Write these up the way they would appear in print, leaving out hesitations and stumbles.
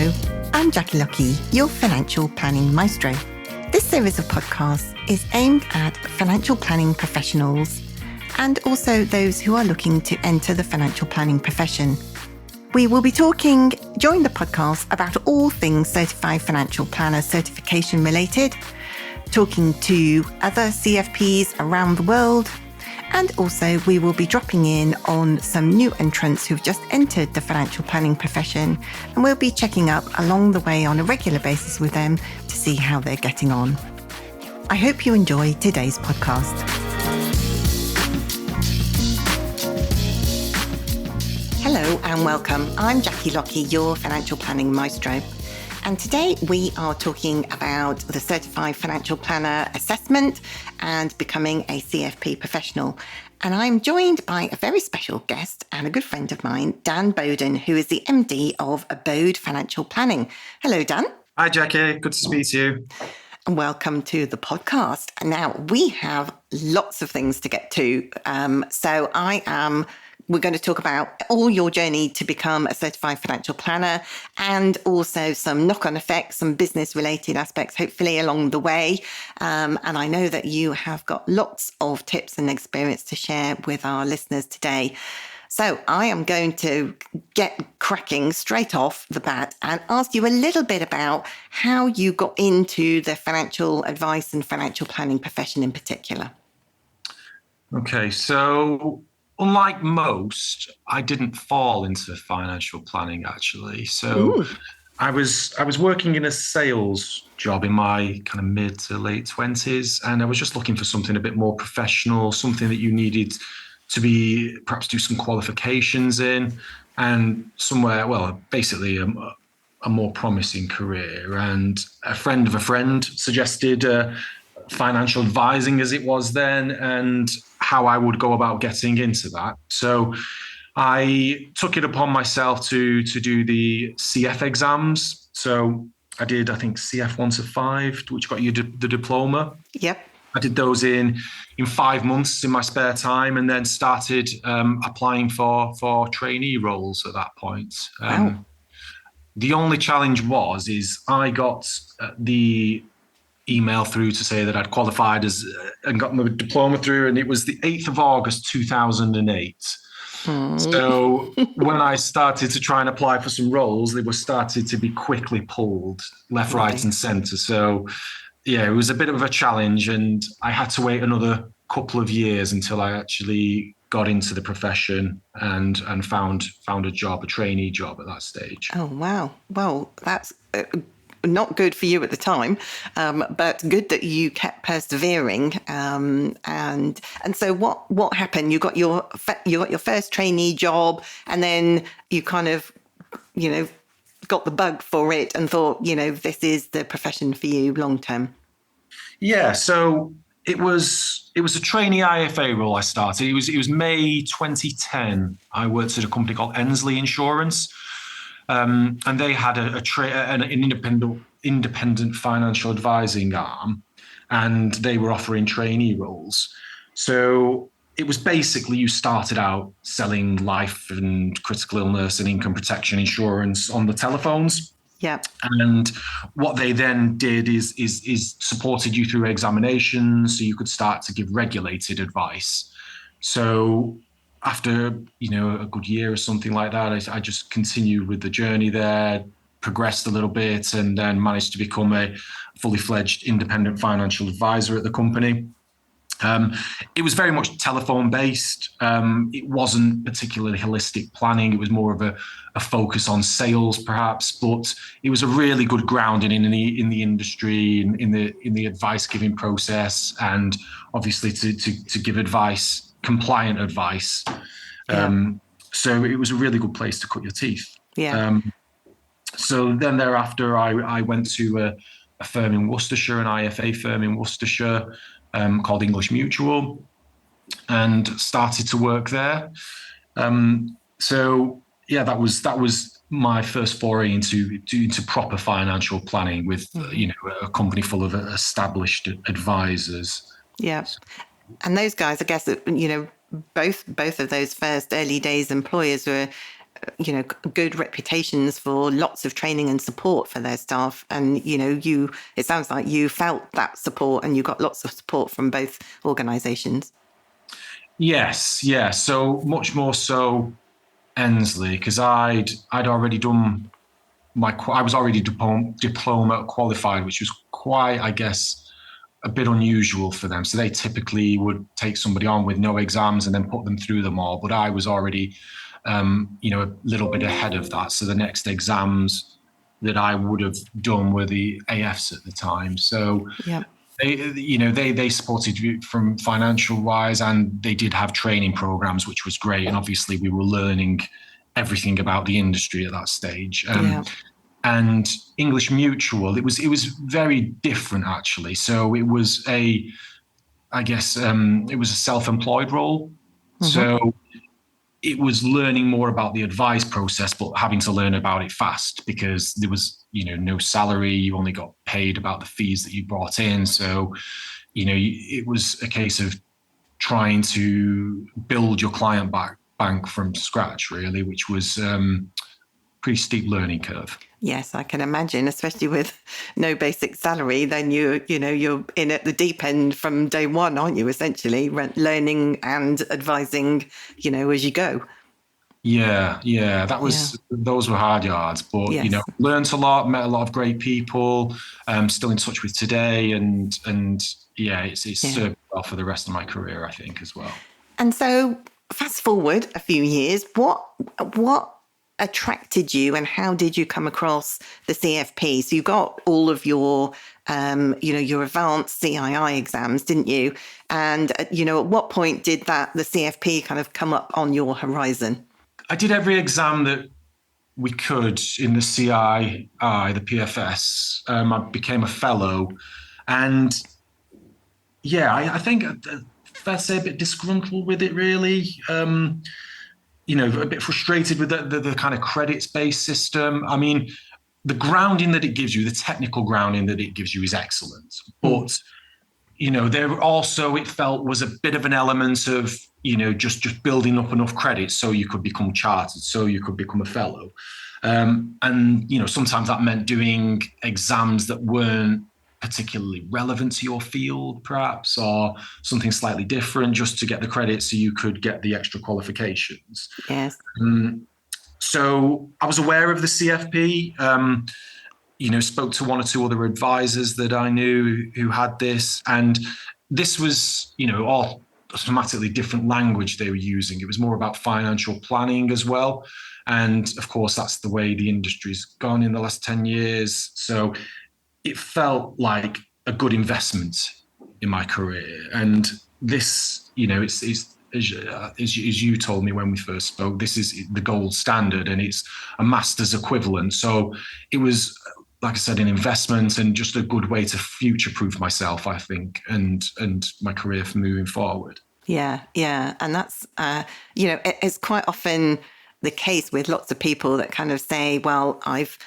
Hello, I'm Jackie Lucky, your financial planning maestro. This series of podcasts is aimed at financial planning professionals and also those who are looking to enter the financial planning profession. We will be talking during the podcast about all things Certified Financial Planner certification related, talking to other CFPs around the world, and also we will be dropping in on some new entrants who've just entered the financial planning profession, and we'll be checking up along the way on a regular basis with them to see how they're getting on. I hope you enjoy today's podcast. Hello and welcome. I'm Jackie Lucky, your financial planning maestro. And today we are talking about the Certified Financial Planner assessment and becoming a CFP professional. And I'm joined by a very special guest and a good friend of mine, Dan Boden, who is the MD of Abode Financial Planning. Hello, Dan. Hi, Jackie. Good to speak to you. And welcome to the podcast. And now we have lots of things to get to. We're going to talk about all your journey to become a certified financial planner and also some knock-on effects, some business-related aspects, hopefully along the way. And I know that you have got lots of tips and experience to share with our listeners today. So I am going to get cracking straight off the bat and ask you a little bit about how you got into the financial advice and financial planning profession in particular. Okay, so unlike most, I didn't fall into financial planning actually. So I was working in a sales job in my kind of mid to late 20s, and I was just looking for something a bit more professional, something that you needed to be perhaps do some qualifications in, and somewhere, well, basically a more promising career. And a friend of a friend suggested financial advising as it was then, and how I would go about getting into that. So I took it upon myself to do the CF exams. So I did, I think, CF 1 to 5, which got you the diploma. Yep. I did those in 5 months in my spare time, and then started applying for trainee roles at that point. Wow. The only challenge is I got the email through to say that I'd qualified and got my diploma through, and it was the 8th of August 2008. So when I started to try and apply for some roles, they were started to be quickly pulled left, right, and centre. So yeah, it was a bit of a challenge, and I had to wait another couple of years until I actually got into the profession and found a job, a trainee job at that stage. Oh, wow. Well, that's not good for you at the time, but good that you kept persevering. And so what happened? You got your first trainee job, and then you kind of, got the bug for it and thought, this is the profession for you long term. Yeah. So it was a trainee IFA role I started. It was May 2010. I worked at a company called Ensley Insurance. And they had an independent financial advising arm, and they were offering trainee roles. So it was basically you started out selling life and critical illness and income protection insurance on the telephones. Yeah. And what they then did is supported you through examinations, so you could start to give regulated advice. So after, a good year or something like that, I just continued with the journey there, progressed a little bit, and then managed to become a fully fledged independent financial advisor at the company. It was very much telephone based. It wasn't particularly holistic planning. It was more of a focus on sales, perhaps, but it was a really good grounding in the industry, in the advice giving process, and obviously to give advice, compliant advice. Yeah. So it was a really good place to cut your teeth. Yeah. So then thereafter, I went to a firm in Worcestershire, an IFA firm in Worcestershire, called English Mutual, and started to work there. So yeah, that was my first foray into proper financial planning with a company full of established advisors. Yeah, and those guys, I guess, both of those first early days employers were good reputations for lots of training and support for their staff. And, it sounds like you felt that support and you got lots of support from both organisations. Yes, yeah. So much more so Ensley, because I'd already done I was already diploma qualified, which was quite, I guess, a bit unusual for them. So they typically would take somebody on with no exams and then put them through them all. But I was already, a little bit ahead of that. So the next exams that I would have done were the AFs at the time. So yeah. They supported you from financial wise, and they did have training programs, which was great. And obviously we were learning everything about the industry at that stage. And English Mutual, it was very different actually. So it was it was a self-employed role. Mm-hmm. So it was learning more about the advice process, but having to learn about it fast because there was, no salary. You only got paid about the fees that you brought in. So, it was a case of trying to build your client bank from scratch, really, which was pretty steep learning curve. Yes, I can imagine, especially with no basic salary. Then you're in at the deep end from day one, aren't you? Essentially, learning and advising, as you go. Yeah. Those were hard yards, but yes. Learned a lot, met a lot of great people. Still in touch with today, and it's served well for the rest of my career, I think, as well. And so, fast forward a few years, what attracted you and how did you come across the CFP? So you got all of your, your advanced CII exams, didn't you? And, at what point did the CFP kind of come up on your horizon? I did every exam that we could in the CII, the PFS. I became a fellow, and I think fair to say a bit disgruntled with it, really. A bit frustrated with the kind of credits-based system. I mean, the grounding that it gives you, the technical grounding that it gives you is excellent. But, there also, it felt, was a bit of an element of, just building up enough credits so you could become chartered, so you could become a fellow. And, sometimes that meant doing exams that weren't particularly relevant to your field, perhaps, or something slightly different just to get the credit so you could get the extra qualifications. Yes. So I was aware of the CFP, spoke to one or two other advisors that I knew who had this. And this was, all automatically different language they were using. It was more about financial planning as well. And of course, that's the way the industry's gone in the last 10 years. So it felt like a good investment in my career. And this, it's as you told me when we first spoke, this is the gold standard and it's a master's equivalent. So it was, like I said, an investment and just a good way to future-proof myself, I think, and my career for moving forward. Yeah. And that's, it's quite often the case with lots of people that kind of say, well, I've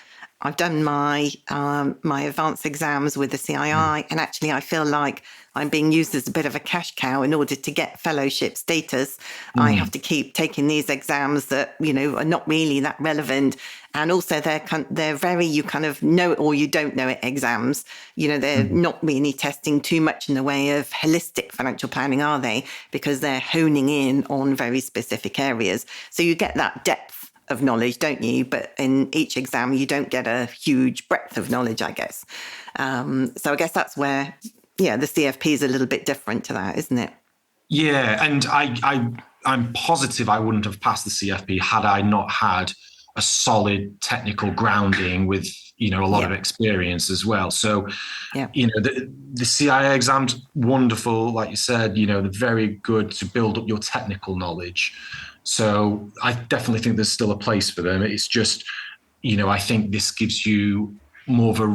done my advanced exams with the CII, and actually I feel like I'm being used as a bit of a cash cow in order to get fellowship status. I have to keep taking these exams that, are not really that relevant. And also they're very, you kind of know it or you don't know it exams. They're not really testing too much in the way of holistic financial planning, are they? Because they're honing in on very specific areas. So you get that depth of knowledge, don't you? But in each exam, you don't get a huge breadth of knowledge, I guess. So I guess that's where, the CFP is a little bit different to that, isn't it? Yeah, and I'm positive I wouldn't have passed the CFP had I not had a solid technical grounding with, a lot of experience as well. So, the CIA exam's wonderful, like you said, they're very good to build up your technical knowledge. So I definitely think there's still a place for them. It's just, I think this gives you more of a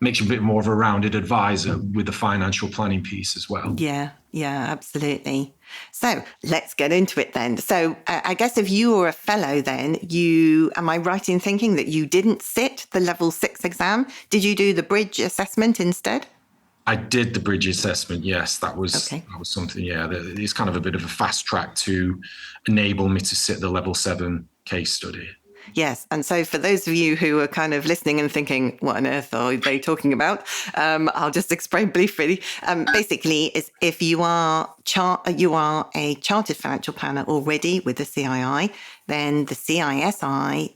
makes you a bit more of a rounded advisor with the financial planning piece as well. Yeah, absolutely. So let's get into it then. So I guess if you were a fellow then, am I right in thinking that you didn't sit the level 6 exam? Did you do the bridge assessment instead? I did the bridge assessment. Yes, that was something. Yeah, it's kind of a bit of a fast track to enable me to sit the level 7 case study. Yes. And so for those of you who are kind of listening and thinking, what on earth are they talking about? I'll just explain briefly. Basically, is if you are a chartered financial planner already with the CII, then the CISI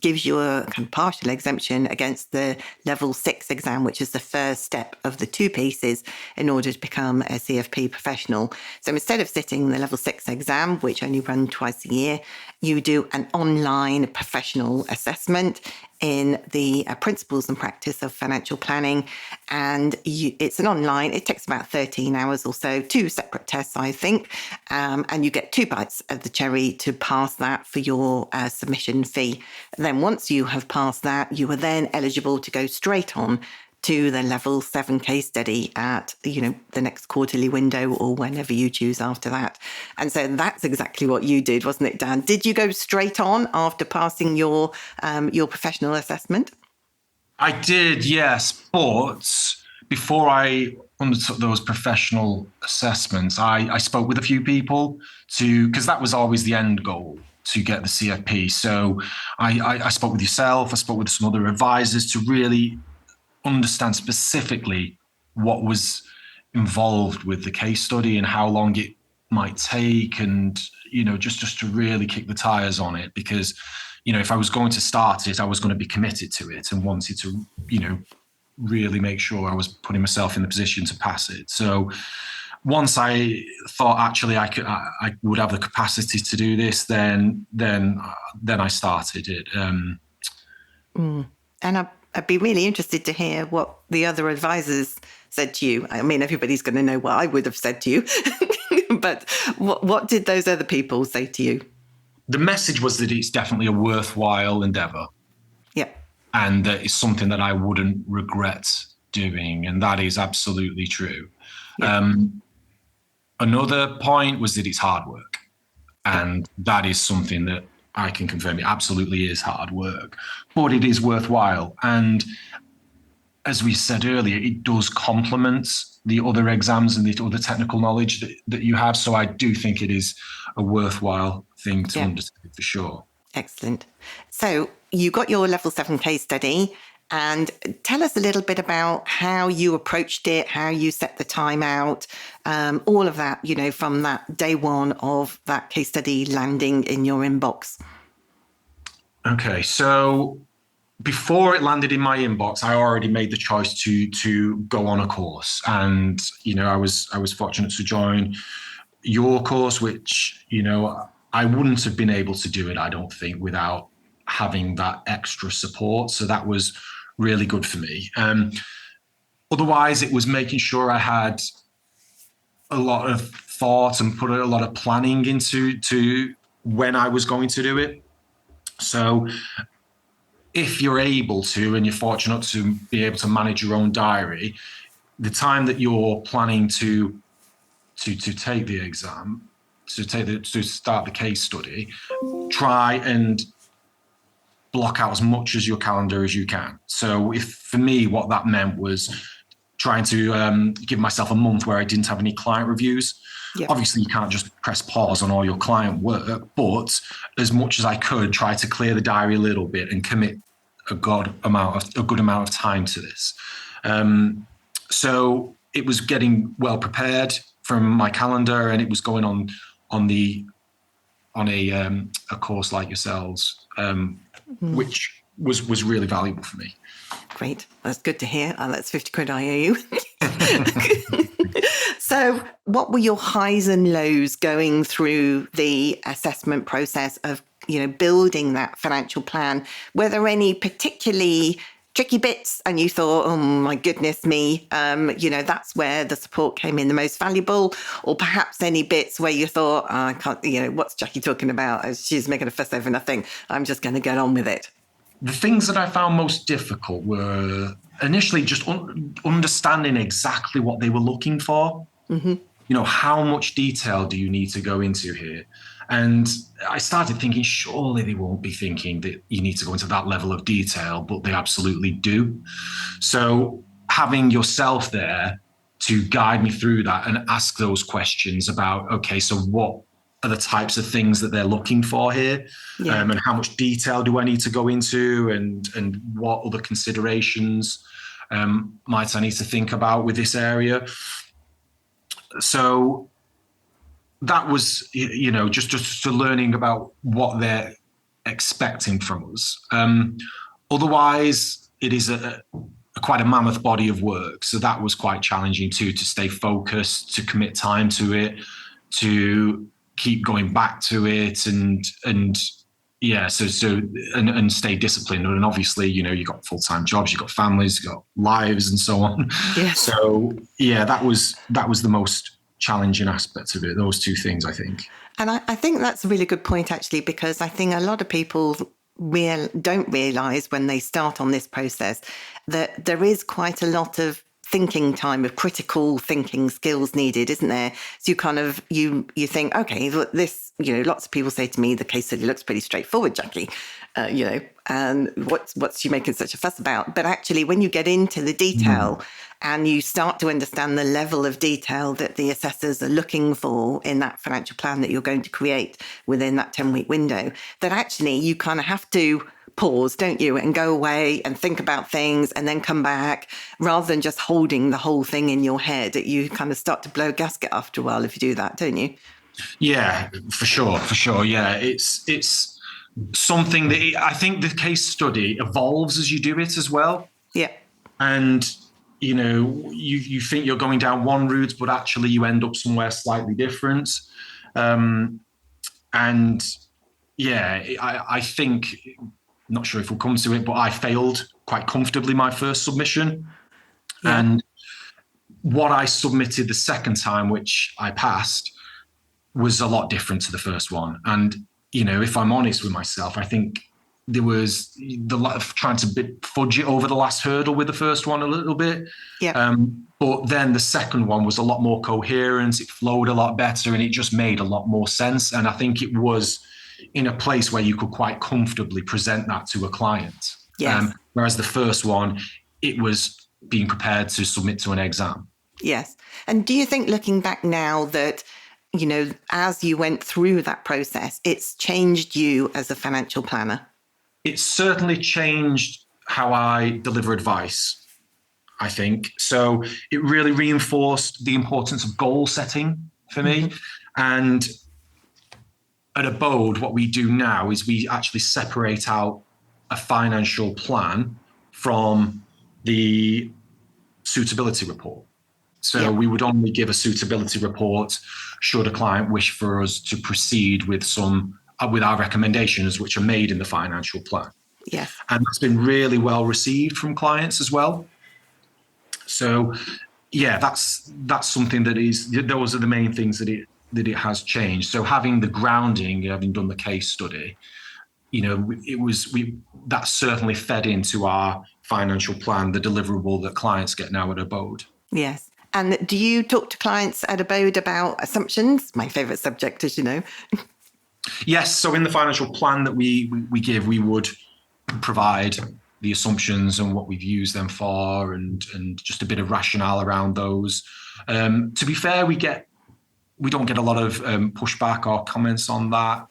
gives you a kind of partial exemption against the level 6 exam, which is the first step of the two pieces in order to become a CFP professional. So instead of sitting the level 6 exam, which only run twice a year, you do an online professional assessment in the principles and practice of financial planning. And it's an online, it takes about 13 hours or so, 2 separate tests, I think. And you get 2 bites of the cherry to pass that for your submission fee. Then once you have passed that, you are then eligible to go straight on to the level 7 case study at, the next quarterly window or whenever you choose after that. And so that's exactly what you did, wasn't it, Dan? Did you go straight on after passing your professional assessment? I did, yes. But before I undertook those professional assessments, I spoke with a few people because that was always the end goal, to get the CFP. So I spoke with yourself, I spoke with some other advisors to really understand specifically what was involved with the case study and how long it might take, and just to really kick the tires on it, because if I was going to start it, I was going to be committed to it and wanted to really make sure I was putting myself in the position to pass it. So once I thought actually I would have the capacity to do this, then I started it. And I'd be really interested to hear what the other advisors said to you. I mean, everybody's going to know what I would have said to you, but what did those other people say to you? The message was that it's definitely a worthwhile endeavor. Yeah. And that it's something that I wouldn't regret doing. And that is absolutely true. Yeah. Another point was that it's hard work. And that is something that I can confirm. It absolutely is hard work, but it is worthwhile. And as we said earlier, it does complement the other exams and the other technical knowledge that you have. So I do think it is a worthwhile thing to undertake for sure. Excellent. So you got your level 7 case study, and tell us a little bit about how you approached it, how you set the time out, all of that, from that day one of that case study landing in your inbox. Okay, so before it landed in my inbox, I already made the choice to go on a course, and I was fortunate to join your course, which I wouldn't have been able to do it, I don't think, without having that extra support. So that was really good for me. Otherwise, it was making sure I had a lot of thought and put a lot of planning into when I was going to do it. So if you're able to, and you're fortunate to be able to manage your own diary, the time that you're planning to take the exam, to start the case study, try and block out as much as your calendar as you can. So for me, what that meant was trying to give myself a month where I didn't have any client reviews. Yep. Obviously, you can't just press pause on all your client work, but as much as I could, try to clear the diary a little bit and commit a good amount of time to this. So it was getting well prepared from my calendar, and it was going on a course like yourselves, which was really valuable for me. Great. That's good to hear. That's 50 quid IOU. So what were your highs and lows going through the assessment process of, building that financial plan? Were there any particularly tricky bits and you thought, oh my goodness me, that's where the support came in the most valuable? Or perhaps any bits where you thought, oh, I can't, what's Jackie talking about? She's making a fuss over nothing. I'm just going to get on with it. The things that I found most difficult were initially just understanding exactly what they were looking for. Mm-hmm. How much detail do you need to go into here? And I started thinking, surely they won't be thinking that you need to go into that level of detail, but they absolutely do. So having yourself there to guide me through that and ask those questions about, okay, so what are the types of things that they're looking for here, and how much detail do I need to go into, and what other considerations might I need to think about with this area. So that was, just learning about what they're expecting from us. Otherwise, it is quite a mammoth body of work. So that was quite challenging too, to stay focused, to commit time to it, to keep going back to it, and stay disciplined. And obviously, you've got full-time jobs, you've got families, you've got lives, and so on. Yes. So yeah, that was the most challenging aspect of it, those two things, I think. And I think that's a really good point, actually, because I think a lot of people don't realise when they start on this process that there is quite a lot of thinking time, of critical thinking skills needed, isn't there? So you kind of, you think, okay, look, this, lots of people say to me, the case study looks pretty straightforward, Jackie, and what's you making such a fuss about? But actually, when you get into the detail and you start to understand the level of detail that the assessors are looking for in that financial plan that you're going to create within that 10-week window, that actually you kind of have to pause, don't you, and go away and think about things and then come back, rather than just holding the whole thing in your head. You kind of start to blow a gasket after a while if you do that, don't you? Yeah, for sure. Yeah, it's something that I think the case study evolves as you do it as well. Yeah. And you think you're going down one route, but actually you end up somewhere slightly different. And yeah, I think, not sure if we'll come to it, but I failed quite comfortably my first submission. Yeah. And what I submitted the second time, which I passed, was a lot different to the first one. And, if I'm honest with myself, I think there was trying to fudge it over the last hurdle with the first one a little bit. Yeah. But then the second one was a lot more coherent. It flowed a lot better, and it just made a lot more sense. And I think it was in a place where you could quite comfortably present that to a client. Yes. Whereas the first one, it was being prepared to submit to an exam. Yes. And do you think, looking back now, that, as you went through that process, it's changed you as a financial planner? It's certainly changed how I deliver advice, I think. So it really reinforced the importance of goal setting for me. And at Abode, what we do now is we actually separate out a financial plan from the suitability report. So we would only give a suitability report should a client wish for us to proceed with our recommendations, which are made in the financial plan. Yes. And that's been really well received from clients as well. So yeah, that's something those are the main things that it has changed. So having the grounding, having done the case study, that certainly fed into our financial plan, the deliverable that clients get now at Abode. Yes. And do you talk to clients at Abode about assumptions? My favourite subject, as you know. Yes. So in the financial plan that we give, we would provide the assumptions and what we've used them for, and just a bit of rationale around those. To be fair, we don't get a lot of pushback or comments on that.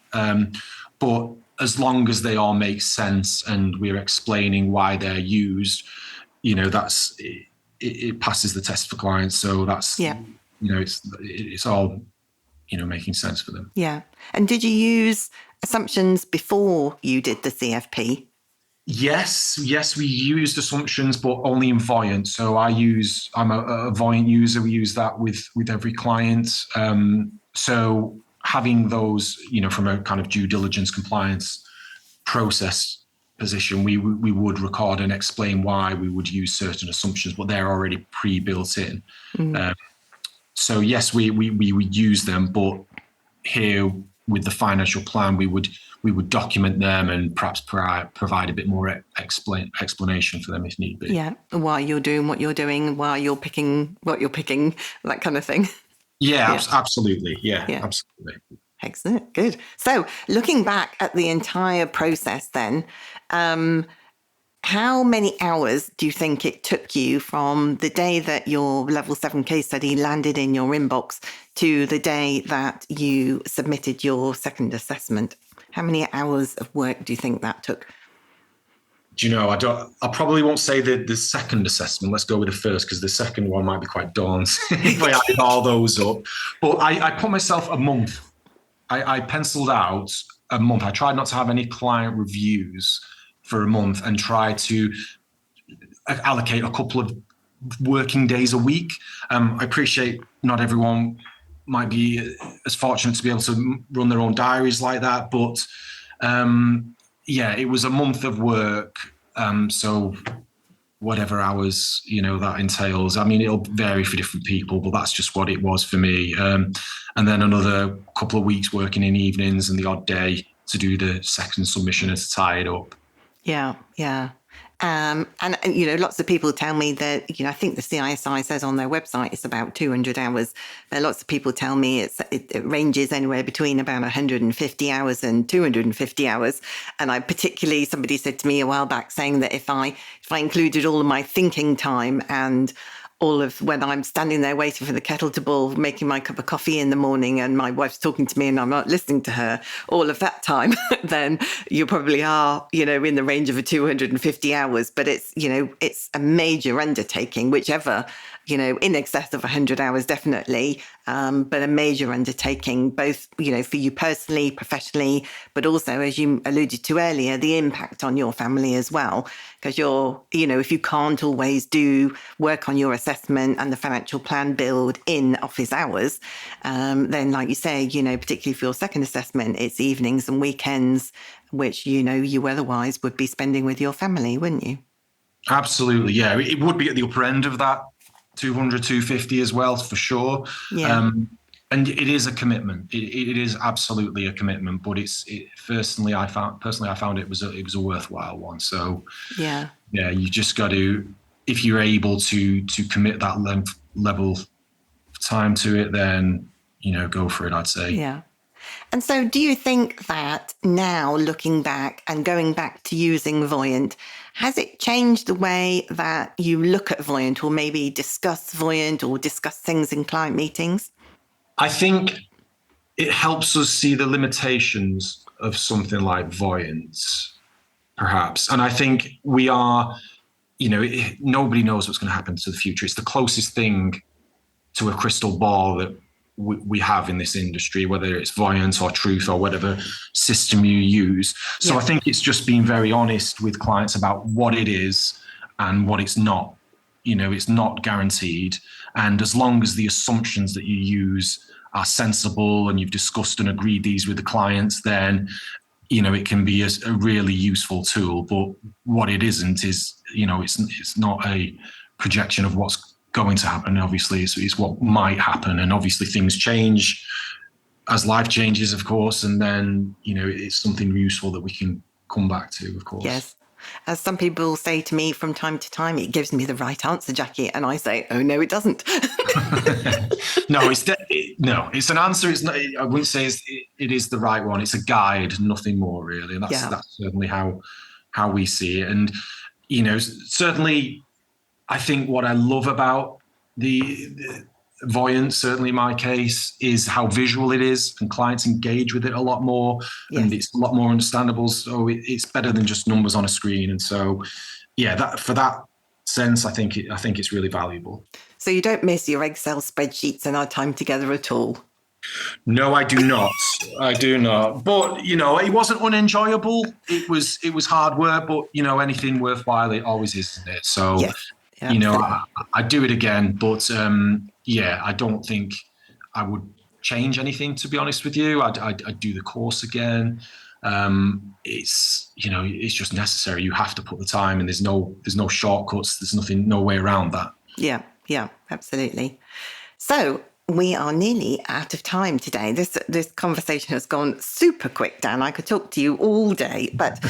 But as long as they all make sense and we're explaining why they're used, it passes the test for clients. So that's, it's all, making sense for them. Yeah. And did you use assumptions before you did the CFP? Yes, we used assumptions, but only in Voyant. So I'm a Voyant user. We use that with every client. So having those, from a kind of due diligence compliance process position, we would record and explain why we would use certain assumptions, but they're already pre-built in. So yes, we would use them, but here with the financial plan, we would document them and perhaps provide a bit more explanation for them if need be. Yeah, why you're doing what you're doing, why you're picking what you're picking, that kind of thing. Yeah. Absolutely. Yeah, absolutely. Excellent. Good. So looking back at the entire process then, how How many hours do you think it took you from the day that your level 7 case study landed in your inbox to the day that you submitted your second assessment? How many hours of work do you think that took? Do you know, I probably won't say the second assessment. Let's go with the first, because the second one might be quite daunting if I added all those up. But I put myself a month. I penciled out a month. I tried not to have any client reviews for a month and tried to allocate a couple of working days a week. I appreciate not everyone might be as fortunate to be able to run their own diaries like that, but yeah, it was a month of work. So whatever hours, that entails. I mean, it'll vary for different people, but that's just what it was for me. And then another couple of weeks working in evenings and the odd day to do the second submission and to tie it up. Yeah, yeah. And lots of people tell me that, I think the CISI says on their website it's about 200 hours. But lots of people tell me it ranges anywhere between about 150 hours and 250 hours. And somebody said to me a while back saying that if I included all of my thinking time and all of when I'm standing there waiting for the kettle to boil, making my cup of coffee in the morning and my wife's talking to me and I'm not listening to her, all of that time, then you probably are, in the range of 250 hours. But it's a major undertaking, whichever, in excess of 100 hours, definitely, but a major undertaking, both, for you personally, professionally, but also, as you alluded to earlier, the impact on your family as well. Because if you can't always do work on your assessment and the financial plan build in office hours, then like you say, particularly for your second assessment, it's evenings and weekends, which, you otherwise would be spending with your family, wouldn't you? Absolutely. Yeah. It would be at the upper end of that 200, 250 as well, for sure. Yeah. And it is a commitment. It is absolutely a commitment, but personally, I found it was a worthwhile one. So yeah, you just got to, if you're able to commit that level of time to it, then, go for it, I'd say. Yeah. And so do you think that now looking back and going back to using Voyant, has it changed the way that you look at Voyant or maybe discuss Voyant or discuss things in client meetings? I think it helps us see the limitations of something like Voyant, perhaps. And I think we are, nobody knows what's going to happen to the future. It's the closest thing to a crystal ball that we have in this industry, whether it's Voyant or Truth or whatever system you use. So I think it's just being very honest with clients about what it is and what it's not. It's not guaranteed. And as long as the assumptions that you use are sensible and you've discussed and agreed these with the clients, then, it can be a really useful tool. But what it isn't is, it's not a projection of what's going to happen. Obviously, it's what might happen. And obviously things change as life changes, of course. And then, it's something useful that we can come back to, of course. Yes. As some people say to me from time to time, it gives me the right answer, Jackie. And I say, oh, no, it doesn't. No, it's an answer. It's not, I wouldn't say it is the right one. It's a guide, nothing more really. And that's certainly how we see it. And, certainly I think what I love about the Voyant, certainly my case, is how visual it is and clients engage with it a lot more and it's a lot more understandable. So it's better than just numbers on a screen. And so, for that sense, I think it's really valuable. So you don't miss your Excel spreadsheets and our time together at all? No, I do not. But, it wasn't unenjoyable. It was hard work, but, anything worthwhile, it always is, isn't it? So, I'd do it again, but I don't think I would change anything, to be honest with you. I'd do the course again. It's just necessary. You have to put the time, and there's no shortcuts. There's no way around that. Yeah, absolutely. So we are nearly out of time today. This conversation has gone super quick, Dan. I could talk to you all day, but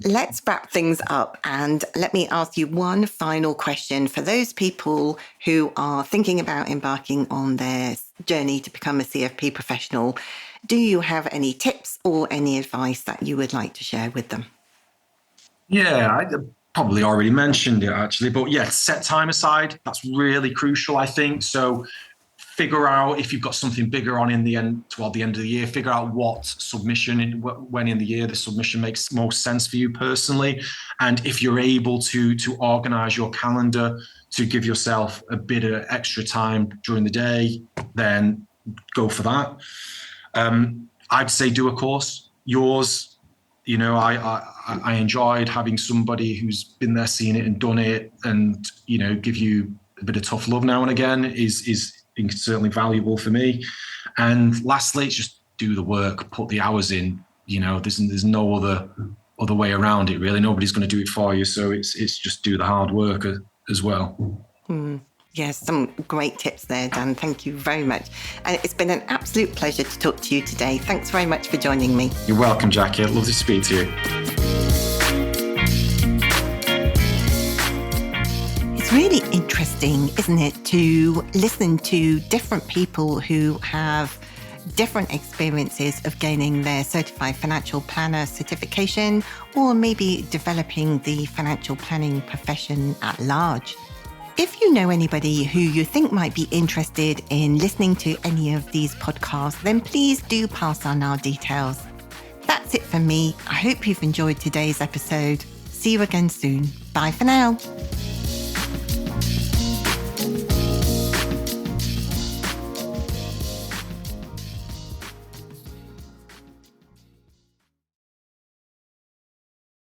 let's wrap things up and let me ask you one final question for those people who are thinking about embarking on their journey to become a CFP professional. Do you have any tips or any advice that you would like to share with them? Yeah, probably already mentioned it actually, but yeah, set time aside. That's really crucial, I think. So figure out if you've got something bigger on in the end, toward the end of the year, figure out what submission, when in the year the submission makes most sense for you personally. And if you're able to organize your calendar to give yourself a bit of extra time during the day, then go for that. I'd say do a course. Yours, I enjoyed having somebody who's been there, seen it and done it, and, give you a bit of tough love now and again is certainly valuable for me. And lastly, it's just do the work, put the hours in. There's no other way around it, really. Nobody's going to do it for you. So it's just do the hard work as well. Yes, some great tips there, Dan. Thank you very much. And it's been an absolute pleasure to talk to you today. Thanks very much for joining me. You're welcome, Jackie. I'd love to speak to you. It's really interesting, isn't it, to listen to different people who have different experiences of gaining their Certified Financial Planner certification, or maybe developing the financial planning profession at large. If you know anybody who you think might be interested in listening to any of these podcasts, then please do pass on our details. That's it for me. I hope you've enjoyed today's episode. See you again soon. Bye for now.